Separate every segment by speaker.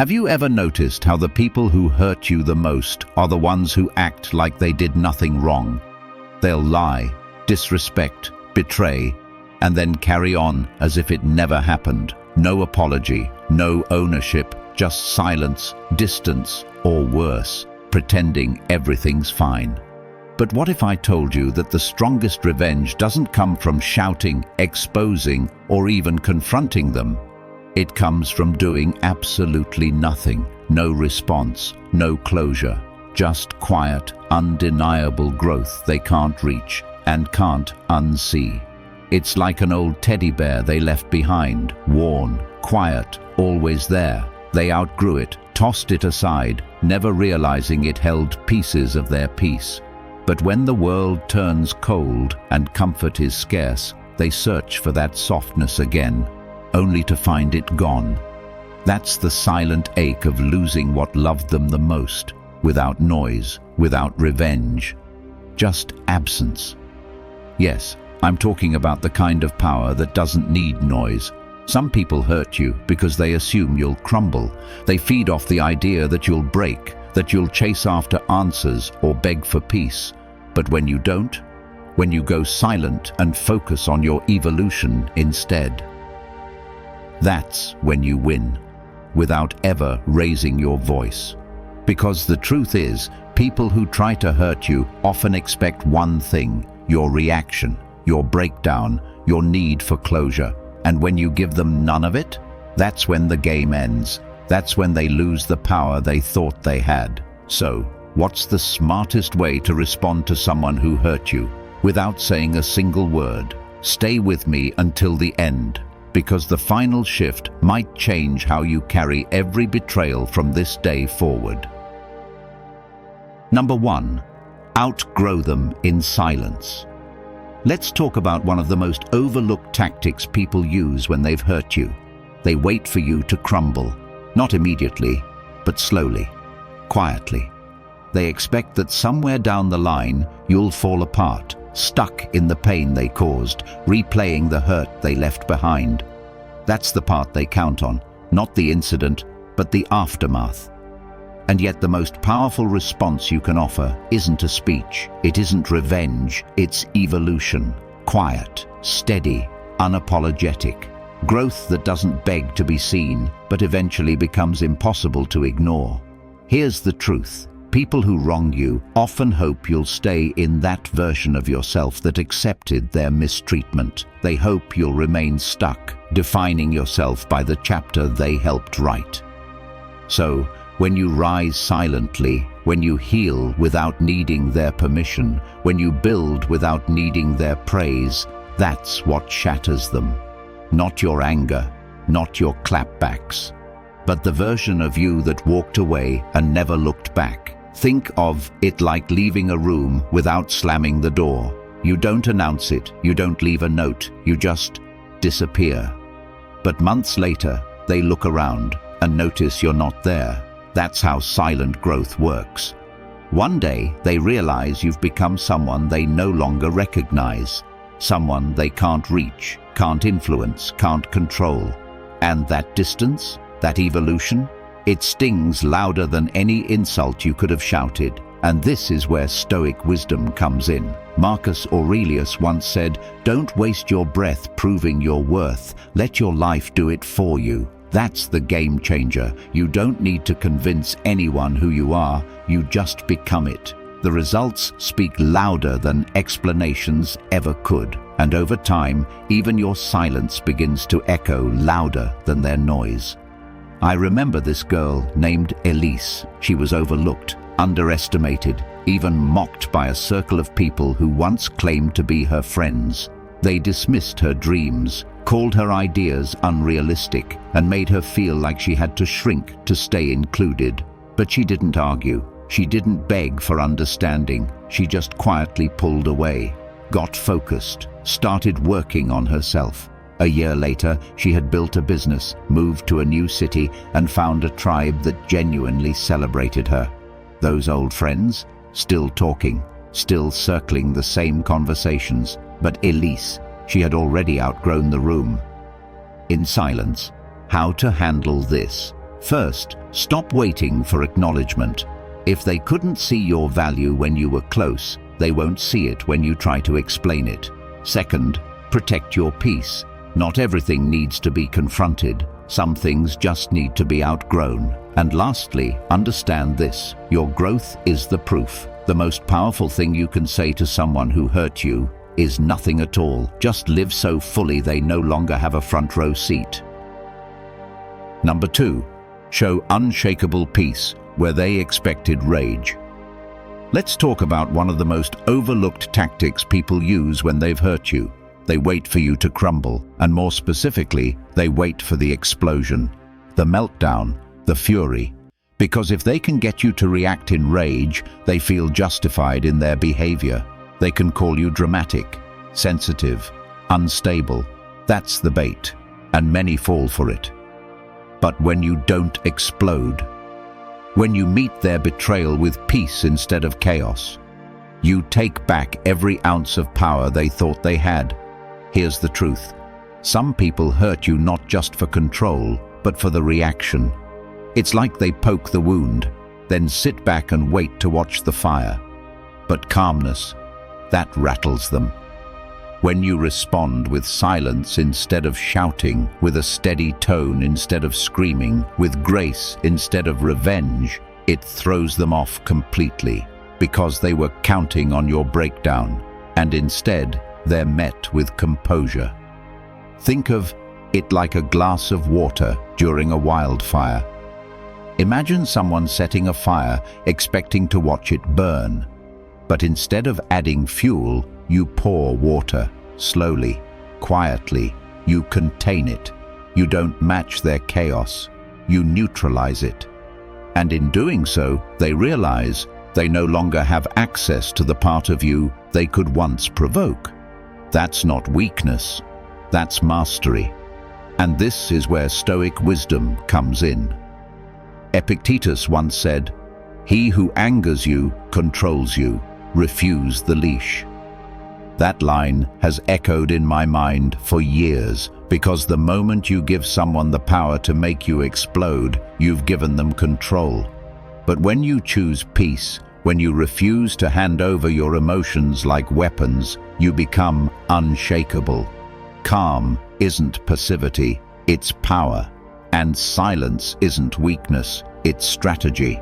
Speaker 1: Have you ever noticed how the people who hurt you the most are the ones who act like they did nothing wrong? They'll lie, disrespect, betray, and then carry on as if it never happened. No apology, no ownership, just silence, distance, or worse, pretending everything's fine. But what if I told you that the strongest revenge doesn't come from shouting, exposing, or even confronting them? It comes from doing absolutely nothing. No response, no closure, just quiet, undeniable growth they can't reach and can't unsee. It's like an old teddy bear they left behind, worn, quiet, always there. They outgrew it, tossed it aside, never realizing it held pieces of their peace. But when the world turns cold and comfort is scarce, they search for that softness again, only to find it gone. That's the silent ache of losing what loved them the most, without noise, without revenge, just absence. Yes, I'm talking about the kind of power that doesn't need noise. Some people hurt you because they assume you'll crumble. They feed off the idea that you'll break, that you'll chase after answers or beg for peace. But when you don't, when you go silent and focus on your evolution instead, that's when you win, without ever raising your voice. Because the truth is, people who try to hurt you often expect one thing: your reaction, your breakdown, your need for closure. And when you give them none of it, that's when the game ends. That's when they lose the power they thought they had. So, what's the smartest way to respond to someone who hurt you without saying a single word? Stay with me until the end, because the final shift might change how you carry every betrayal from this day forward. Number 1. Outgrow them in silence. Let's talk about one of the most overlooked tactics people use when they've hurt you. They wait for you to crumble, not immediately, but slowly, quietly. They expect that somewhere down the line you'll fall apart, stuck in the pain they caused, replaying the hurt they left behind. That's the part they count on, not the incident, but the aftermath. And yet the most powerful response you can offer isn't a speech, it isn't revenge, it's evolution. Quiet, steady, unapologetic. Growth that doesn't beg to be seen, but eventually becomes impossible to ignore. Here's the truth. People who wrong you often hope you'll stay in that version of yourself that accepted their mistreatment. They hope you'll remain stuck, defining yourself by the chapter they helped write. So, when you rise silently, when you heal without needing their permission, when you build without needing their praise, that's what shatters them. Not your anger, not your clapbacks, but the version of you that walked away and never looked back. Think of it like leaving a room without slamming the door. You don't announce it, you don't leave a note, you just disappear. But months later, they look around and notice you're not there. That's how silent growth works. One day, they realize you've become someone they no longer recognize, someone they can't reach, can't influence, can't control. And that distance, that evolution, it stings louder than any insult you could have shouted. And this is where Stoic wisdom comes in. Marcus Aurelius once said, "Don't waste your breath proving your worth. Let your life do it for you." That's the game changer. You don't need to convince anyone who you are, you just become it. The results speak louder than explanations ever could. And over time, even your silence begins to echo louder than their noise. I remember this girl named Elise. She was overlooked, underestimated, even mocked by a circle of people who once claimed to be her friends. They dismissed her dreams, called her ideas unrealistic, and made her feel like she had to shrink to stay included. But she didn't argue. She didn't beg for understanding. She just quietly pulled away, got focused, started working on herself. A year later, she had built a business, moved to a new city, and found a tribe that genuinely celebrated her. Those old friends, still talking, still circling the same conversations. But Elise, she had already outgrown the room. In silence, how to handle this? First, stop waiting for acknowledgement. If they couldn't see your value when you were close, they won't see it when you try to explain it. Second, protect your peace. Not everything needs to be confronted. Some things just need to be outgrown. And lastly, understand this: your growth is the proof. The most powerful thing you can say to someone who hurt you is nothing at all. Just live so fully they no longer have a front row seat. Number 2, show unshakable peace where they expected rage. Let's talk about one of the most overlooked tactics people use when they've hurt you. They wait for you to crumble, and more specifically, they wait for the explosion, the meltdown, the fury. Because if they can get you to react in rage, they feel justified in their behavior. They can call you dramatic, sensitive, unstable. That's the bait, and many fall for it. But when you don't explode, when you meet their betrayal with peace instead of chaos, you take back every ounce of power they thought they had. Here's the truth: some people hurt you not just for control, but for the reaction. It's like they poke the wound, then sit back and wait to watch the fire. But calmness, that rattles them. When you respond with silence instead of shouting, with a steady tone instead of screaming, with grace instead of revenge, it throws them off completely, because they were counting on your breakdown, and instead they're met with composure. Think of it like a glass of water during a wildfire. Imagine someone setting a fire expecting to watch it burn. But instead of adding fuel, you pour water, slowly, quietly. You contain it. You don't match their chaos. You neutralize it. And in doing so, they realize they no longer have access to the part of you they could once provoke. That's not weakness. That's mastery. And this is where Stoic wisdom comes in. Epictetus once said, "He who angers you controls you. Refuse the leash." That line has echoed in my mind for years, because the moment you give someone the power to make you explode, you've given them control. But when you choose peace, when you refuse to hand over your emotions like weapons, you become unshakable. Calm isn't passivity, it's power. And silence isn't weakness, it's strategy.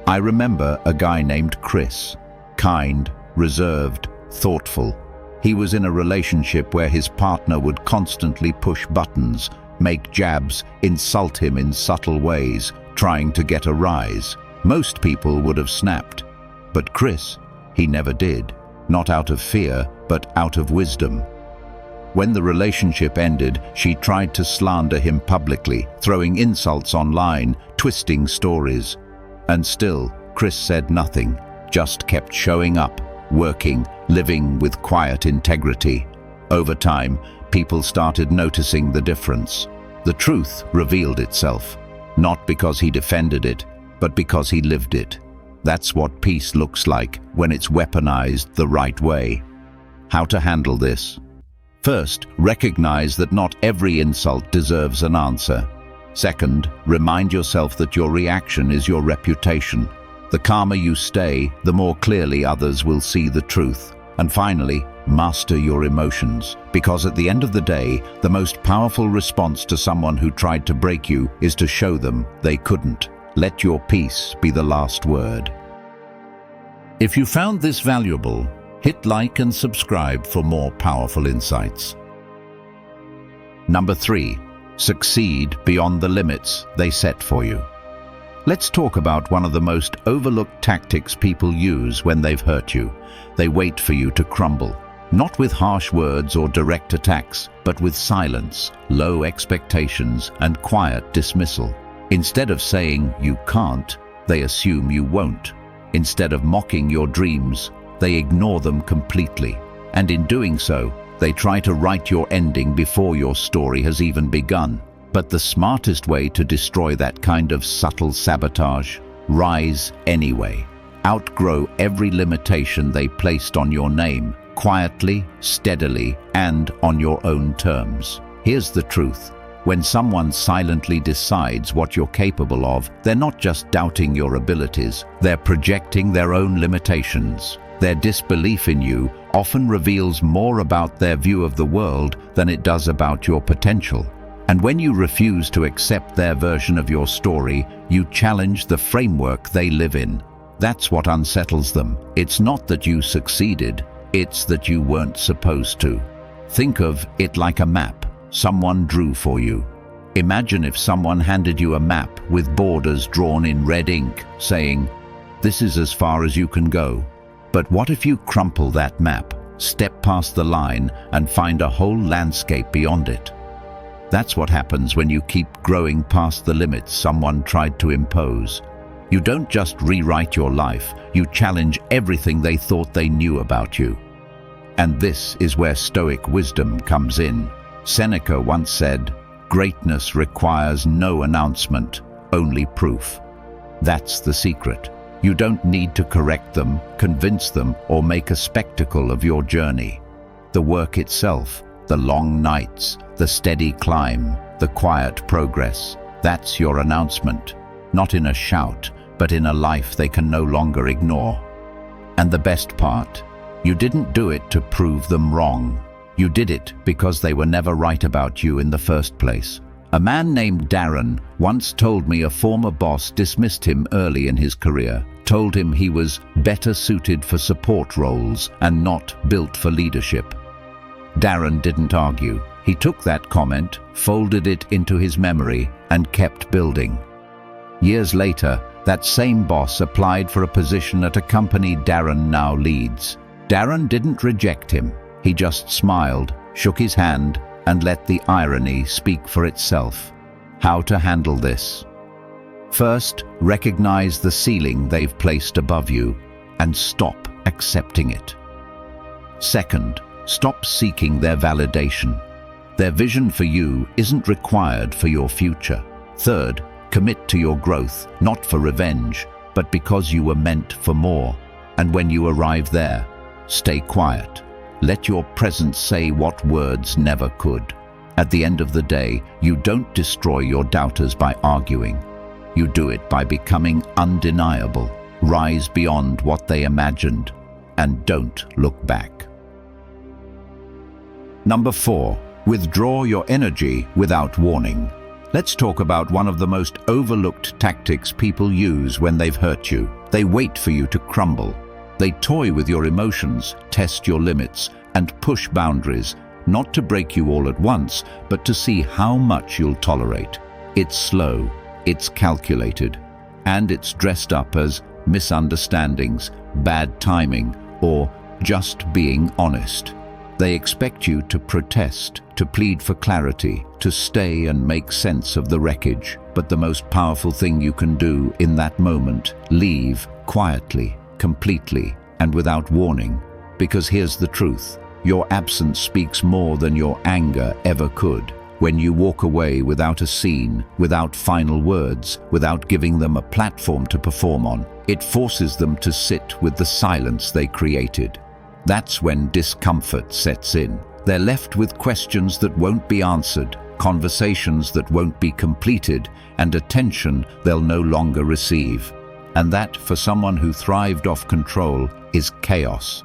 Speaker 1: I remember a guy named Chris. Kind, reserved, thoughtful. He was in a relationship where his partner would constantly push buttons, make jabs, insult him in subtle ways, trying to get a rise. Most people would have snapped. But Chris, he never did. Not out of fear, but out of wisdom. When the relationship ended, she tried to slander him publicly, throwing insults online, twisting stories. And still, Chris said nothing, just kept showing up, working, living with quiet integrity. Over time, people started noticing the difference. The truth revealed itself, not because he defended it, but because he lived it. That's what peace looks like when it's weaponized the right way. How to handle this? First, recognize that not every insult deserves an answer. Second, remind yourself that your reaction is your reputation. The calmer you stay, the more clearly others will see the truth. And finally, master your emotions, because at the end of the day, the most powerful response to someone who tried to break you is to show them they couldn't. Let your peace be the last word. If you found this valuable, hit like and subscribe for more powerful insights. Number 3, succeed beyond the limits they set for you. Let's talk about one of the most overlooked tactics people use when they've hurt you. They wait for you to crumble, not with harsh words or direct attacks, but with silence, low expectations, and quiet dismissal. Instead of saying you can't, they assume you won't. Instead of mocking your dreams, they ignore them completely. And in doing so, they try to write your ending before your story has even begun. But the smartest way to destroy that kind of subtle sabotage: rise anyway. Outgrow every limitation they placed on your name, quietly, steadily, and on your own terms. Here's the truth: When someone silently decides what you're capable of, they're not just doubting your abilities, they're projecting their own limitations. Their disbelief in you often reveals more about their view of the world than it does about your potential. And when you refuse to accept their version of your story, you challenge the framework they live in. That's what unsettles them. It's not that you succeeded, it's that you weren't supposed to. Think of it like a map someone drew for you. Imagine if someone handed you a map with borders drawn in red ink, saying, "This is as far as you can go." But what if you crumple that map, step past the line, and find a whole landscape beyond it? That's what happens when you keep growing past the limits someone tried to impose. You don't just rewrite your life, you challenge everything they thought they knew about you. And this is where Stoic wisdom comes in. Seneca once said, "Greatness requires no announcement, only proof." That's the secret. You don't need to correct them, convince them, or make a spectacle of your journey. The work itself, the long nights, the steady climb, the quiet progress, that's your announcement. Not in a shout, but in a life they can no longer ignore. And the best part? You didn't do it to prove them wrong. You did it because they were never right about you in the first place. A man named Darren once told me a former boss dismissed him early in his career, told him he was better suited for support roles and not built for leadership. Darren didn't argue. He took that comment, folded it into his memory, and kept building. Years later, that same boss applied for a position at a company Darren now leads. Darren didn't reject him. He just smiled, shook his hand, and let the irony speak for itself. How to handle this? First, recognize the ceiling they've placed above you and stop accepting it. Second, stop seeking their validation. Their vision for you isn't required for your future. Third, commit to your growth, not for revenge, but because you were meant for more. And when you arrive there, stay quiet. Let your presence say what words never could. At the end of the day, you don't destroy your doubters by arguing. You do it by becoming undeniable. Rise beyond what they imagined, and don't look back. Number 4, withdraw your energy without warning. Let's talk about one of the most overlooked tactics people use when they've hurt you. They wait for you to crumble. They toy with your emotions, test your limits, and push boundaries, not to break you all at once, but to see how much you'll tolerate. It's slow, it's calculated, and it's dressed up as misunderstandings, bad timing, or just being honest. They expect you to protest, to plead for clarity, to stay and make sense of the wreckage. But the most powerful thing you can do in that moment, leave quietly, completely, and without warning. Because here's the truth, your absence speaks more than your anger ever could. When you walk away without a scene, without final words, without giving them a platform to perform on, it forces them to sit with the silence they created. That's when discomfort sets in. They're left with questions that won't be answered, conversations that won't be completed, and attention they'll no longer receive. And that, for someone who thrived off control, is chaos.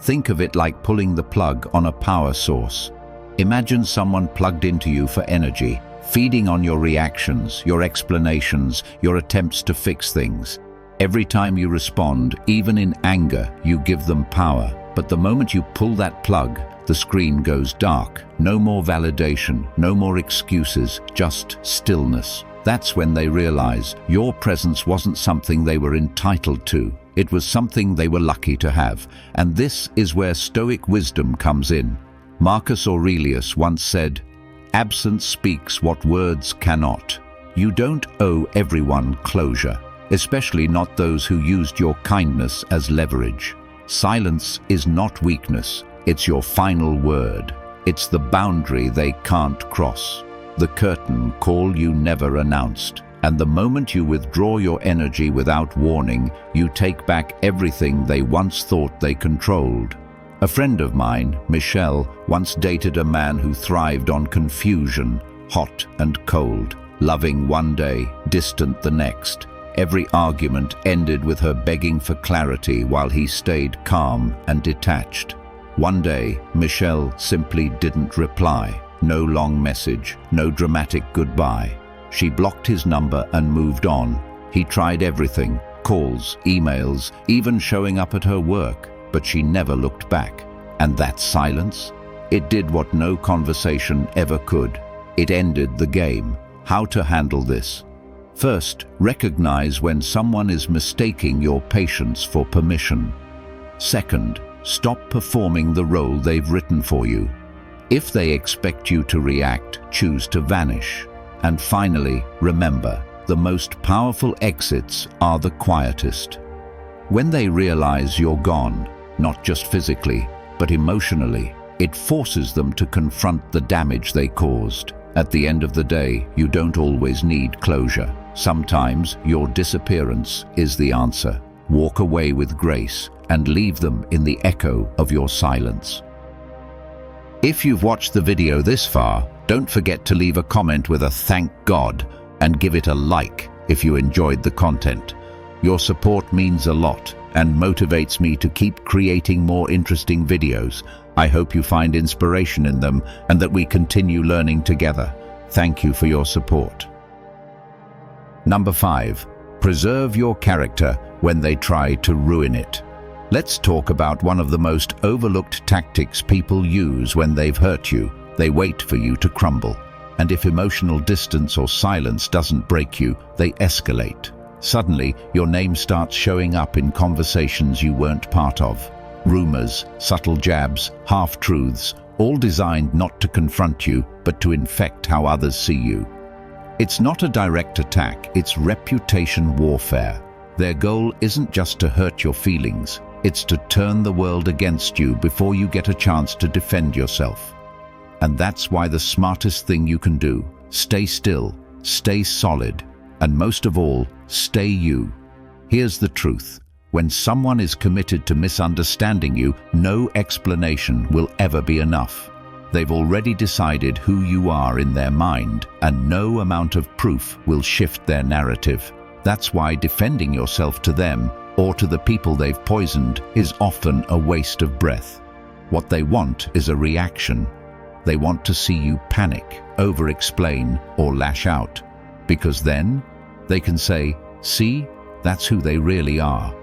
Speaker 1: Think of it like pulling the plug on a power source. Imagine someone plugged into you for energy, feeding on your reactions, your explanations, your attempts to fix things. Every time you respond, even in anger, you give them power. But the moment you pull that plug, the screen goes dark. No more validation, no more excuses, just stillness. That's when they realize your presence wasn't something they were entitled to. It was something they were lucky to have. And this is where Stoic wisdom comes in. Marcus Aurelius once said, "Absence speaks what words cannot." You don't owe everyone closure, especially not those who used your kindness as leverage. Silence is not weakness, it's your final word. It's the boundary they can't cross. The curtain call you never announced. And the moment you withdraw your energy without warning, you take back everything they once thought they controlled. A friend of mine, Michelle, once dated a man who thrived on confusion, hot and cold, loving one day, distant the next. Every argument ended with her begging for clarity while he stayed calm and detached. One day, Michelle simply didn't reply. No long message, no dramatic goodbye. She blocked his number and moved on. He tried everything, calls, emails, even showing up at her work, but she never looked back. And that silence? It did what no conversation ever could. It ended the game. How to handle this? First, recognize when someone is mistaking your patience for permission. Second, stop performing the role they've written for you. If they expect you to react, choose to vanish. And finally, remember, the most powerful exits are the quietest. When they realize you're gone, not just physically, but emotionally, it forces them to confront the damage they caused. At the end of the day, you don't always need closure. Sometimes your disappearance is the answer. Walk away with grace and leave them in the echo of your silence. If you've watched the video this far, don't forget to leave a comment with a thank God and give it a like if you enjoyed the content. Your support means a lot and motivates me to keep creating more interesting videos. I hope you find inspiration in them and that we continue learning together. Thank you for your support. Number 5. Preserve your character when they try to ruin it. Let's talk about one of the most overlooked tactics people use when they've hurt you. They wait for you to crumble. And if emotional distance or silence doesn't break you, they escalate. Suddenly, your name starts showing up in conversations you weren't part of. Rumors, subtle jabs, half-truths, all designed not to confront you, but to infect how others see you. It's not a direct attack, it's reputation warfare. Their goal isn't just to hurt your feelings, it's to turn the world against you before you get a chance to defend yourself. And that's why the smartest thing you can do, stay still, stay solid, and most of all, stay you. Here's the truth. When someone is committed to misunderstanding you, no explanation will ever be enough. They've already decided who you are in their mind, and no amount of proof will shift their narrative. That's why defending yourself to them, or to the people they've poisoned, is often a waste of breath. What they want is a reaction. They want to see you panic, over-explain, or lash out. Because then, they can say, "See, that's who they really are."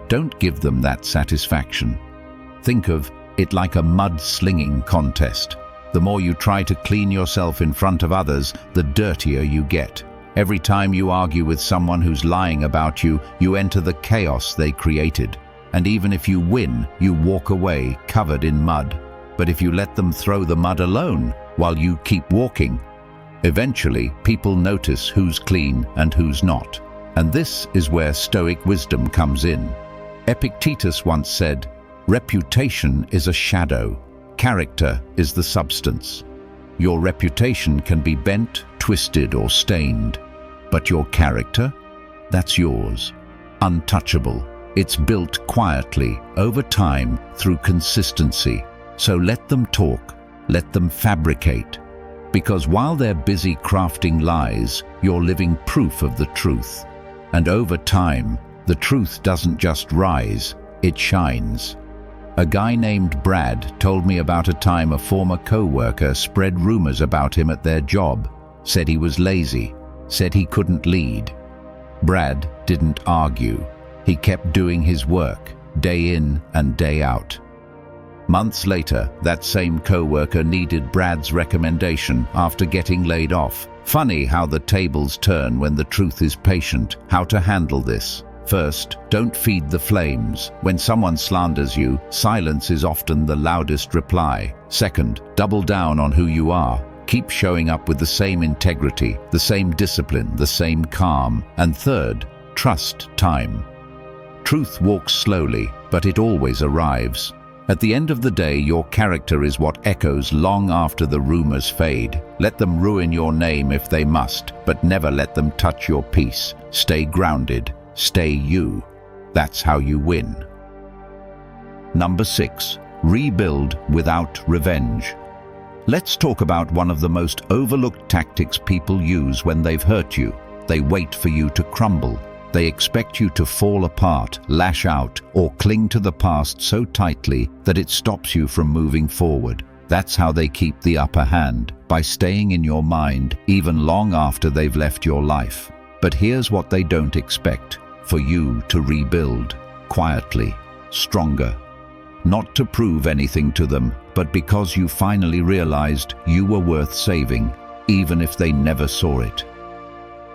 Speaker 1: Don't give them that satisfaction. Think of it like a mud-slinging contest. The more you try to clean yourself in front of others, the dirtier you get. Every time you argue with someone who's lying about you, you enter the chaos they created. And even if you win, you walk away covered in mud. But if you let them throw the mud alone while you keep walking, eventually people notice who's clean and who's not. And this is where Stoic wisdom comes in. Epictetus once said, "Reputation is a shadow. Character is the substance." Your reputation can be bent, twisted, or stained. But your character? That's yours. Untouchable. It's built quietly, over time, through consistency. So let them talk. Let them fabricate. Because while they're busy crafting lies, you're living proof of the truth. And over time, the truth doesn't just rise, it shines. A guy named Brad told me about a time a former co-worker spread rumors about him at their job, said he was lazy, said he couldn't lead. Brad didn't argue. He kept doing his work, day in and day out. Months later, that same co-worker needed Brad's recommendation after getting laid off. Funny how the tables turn when the truth is patient. How to handle this? First, don't feed the flames. When someone slanders you, silence is often the loudest reply. Second, double down on who you are. Keep showing up with the same integrity, the same discipline, the same calm. And third, trust time. Truth walks slowly, but it always arrives. At the end of the day, your character is what echoes long after the rumors fade. Let them ruin your name if they must, but never let them touch your peace. Stay grounded. Stay you. That's how you win. Number 6. Rebuild without revenge. Let's talk about one of the most overlooked tactics people use when they've hurt you. They wait for you to crumble. They expect you to fall apart, lash out, or cling to the past so tightly that it stops you from moving forward. That's how they keep the upper hand, by staying in your mind even long after they've left your life. But here's what they don't expect: for you to rebuild, quietly, stronger. Not to prove anything to them, but because you finally realized you were worth saving, even if they never saw it.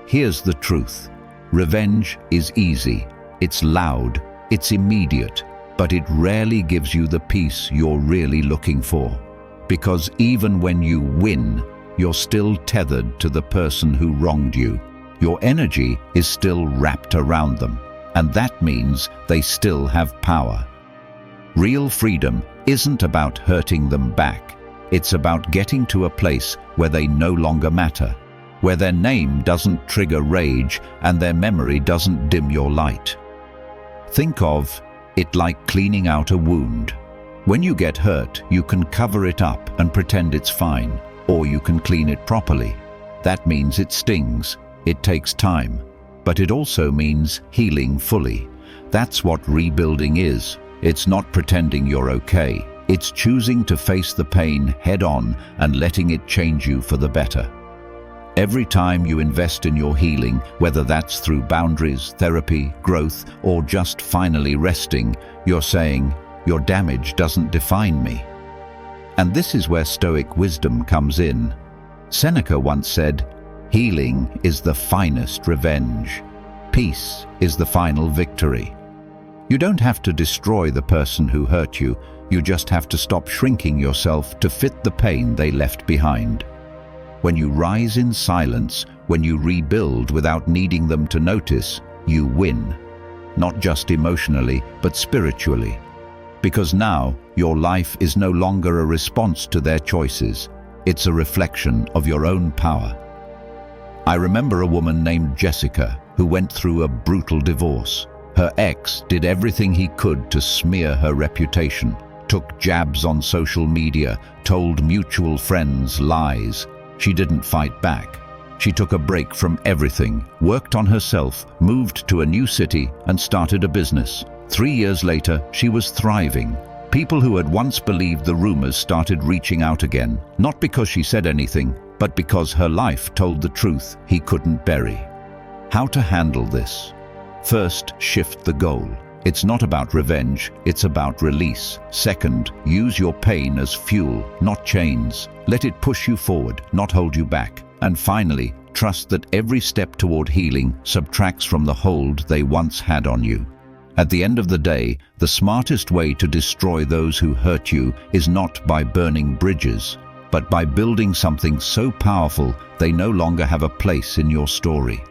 Speaker 1: Here's the truth. Revenge is easy, it's loud, it's immediate, but it rarely gives you the peace you're really looking for. Because even when you win, you're still tethered to the person who wronged you. Your energy is still wrapped around them, and that means they still have power. Real freedom isn't about hurting them back. It's about getting to a place where they no longer matter, where their name doesn't trigger rage and their memory doesn't dim your light. Think of it like cleaning out a wound. When you get hurt, you can cover it up and pretend it's fine, or you can clean it properly. That means it stings, it takes time, but it also means healing fully. That's what rebuilding is. It's not pretending you're okay. It's choosing to face the pain head-on and letting it change you for the better. Every time you invest in your healing, whether that's through boundaries, therapy, growth, or just finally resting, you're saying, "Your damage doesn't define me." And this is where Stoic wisdom comes in. Seneca once said, "Healing is the finest revenge. Peace is the final victory." You don't have to destroy the person who hurt you, you just have to stop shrinking yourself to fit the pain they left behind. When you rise in silence, when you rebuild without needing them to notice, you win. Not just emotionally, but spiritually. Because now, your life is no longer a response to their choices. It's a reflection of your own power. I remember a woman named Jessica who went through a brutal divorce. Her ex did everything he could to smear her reputation, took jabs on social media, told mutual friends lies. She didn't fight back. She took a break from everything, worked on herself, moved to a new city, and started a business. 3 years later, she was thriving. People who had once believed the rumors started reaching out again, not because she said anything, but because her life told the truth he couldn't bury. How to handle this? First, shift the goal. It's not about revenge, it's about release. Second, use your pain as fuel, not chains. Let it push you forward, not hold you back. And finally, trust that every step toward healing subtracts from the hold they once had on you. At the end of the day, the smartest way to destroy those who hurt you is not by burning bridges, but by building something so powerful they no longer have a place in your story.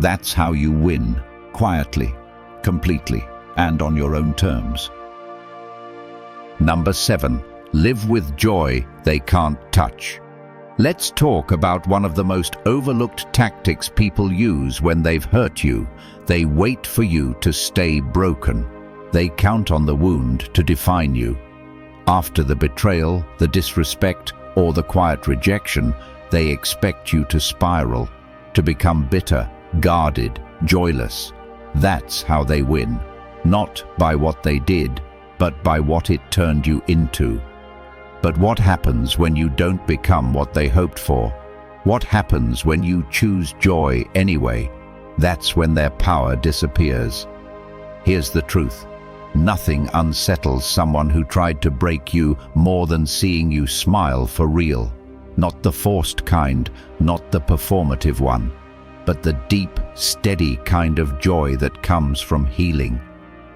Speaker 1: That's how you win. Quietly, completely, and on your own terms. Number 7. Live with joy they can't touch. Let's talk about one of the most overlooked tactics people use when they've hurt you. They wait for you to stay broken. They count on the wound to define you. After the betrayal, the disrespect, or the quiet rejection, they expect you to spiral, to become bitter, guarded, joyless. That's how they win, not by what they did, but by what it turned you into. But what happens when you don't become what they hoped for? What happens when you choose joy anyway? That's when their power disappears. Here's the truth. Nothing unsettles someone who tried to break you more than seeing you smile for real. Not the forced kind, not the performative one, but the deep, steady kind of joy that comes from healing,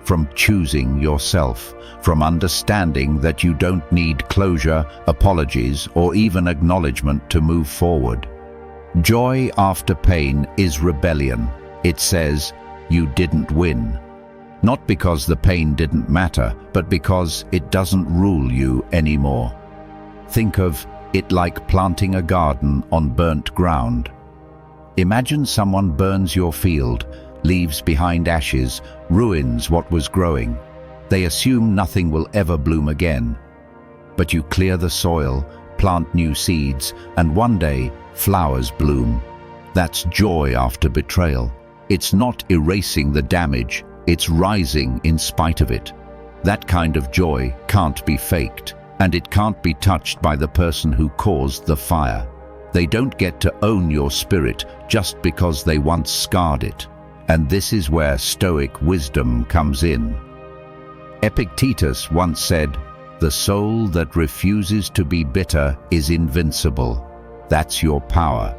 Speaker 1: from choosing yourself, from understanding that you don't need closure, apologies, or even acknowledgement to move forward. Joy after pain is rebellion. It says, you didn't win. Not because the pain didn't matter, but because it doesn't rule you anymore. Think of it like planting a garden on burnt ground. Imagine someone burns your field, leaves behind ashes, ruins what was growing. They assume nothing will ever bloom again. But you clear the soil, plant new seeds, and one day, flowers bloom. That's joy after betrayal. It's not erasing the damage, it's rising in spite of it. That kind of joy can't be faked, and it can't be touched by the person who caused the fire. They don't get to own your spirit just because they once scarred it. And this is where Stoic wisdom comes in. Epictetus once said, "The soul that refuses to be bitter is invincible." That's your power.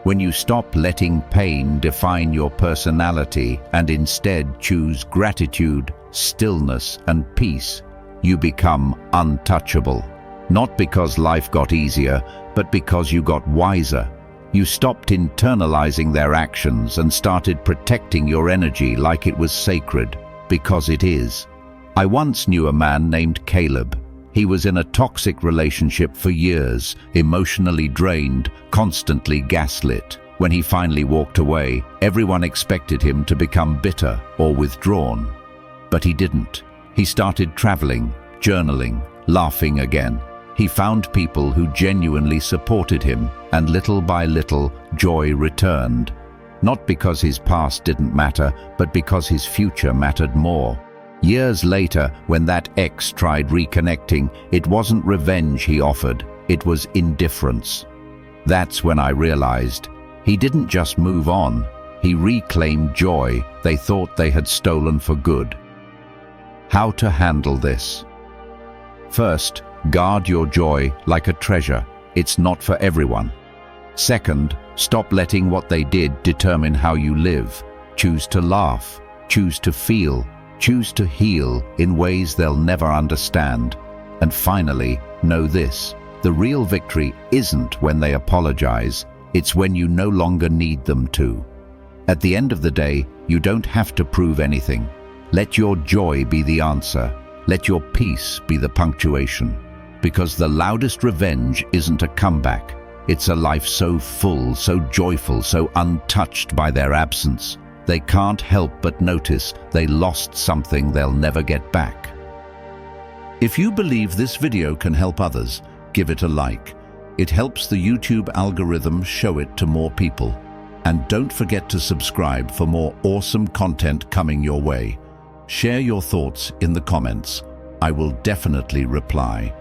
Speaker 1: When you stop letting pain define your personality and instead choose gratitude, stillness, and peace, you become untouchable. Not because life got easier, but because you got wiser. You stopped internalizing their actions and started protecting your energy like it was sacred, because it is. I once knew a man named Caleb. He was in a toxic relationship for years, emotionally drained, constantly gaslit. When he finally walked away, everyone expected him to become bitter or withdrawn. But he didn't. He started traveling, journaling, laughing again. He found people who genuinely supported him, and little by little, joy returned. Not because his past didn't matter, but because his future mattered more. Years later, when that ex tried reconnecting, it wasn't revenge he offered, it was indifference. That's when I realized he didn't just move on, he reclaimed joy they thought they had stolen for good. How to handle this? First, guard your joy like a treasure. It's not for everyone. Second, stop letting what they did determine how you live. Choose to laugh, choose to feel, choose to heal in ways they'll never understand. And finally, know this: the real victory isn't when they apologize, it's when you no longer need them to. At the end of the day, you don't have to prove anything. Let your joy be the answer. Let your peace be the punctuation. Because the loudest revenge isn't a comeback. It's a life so full, so joyful, so untouched by their absence. They can't help but notice they lost something they'll never get back. If you believe this video can help others, give it a like. It helps the YouTube algorithm show it to more people. And don't forget to subscribe for more awesome content coming your way. Share your thoughts in the comments. I will definitely reply.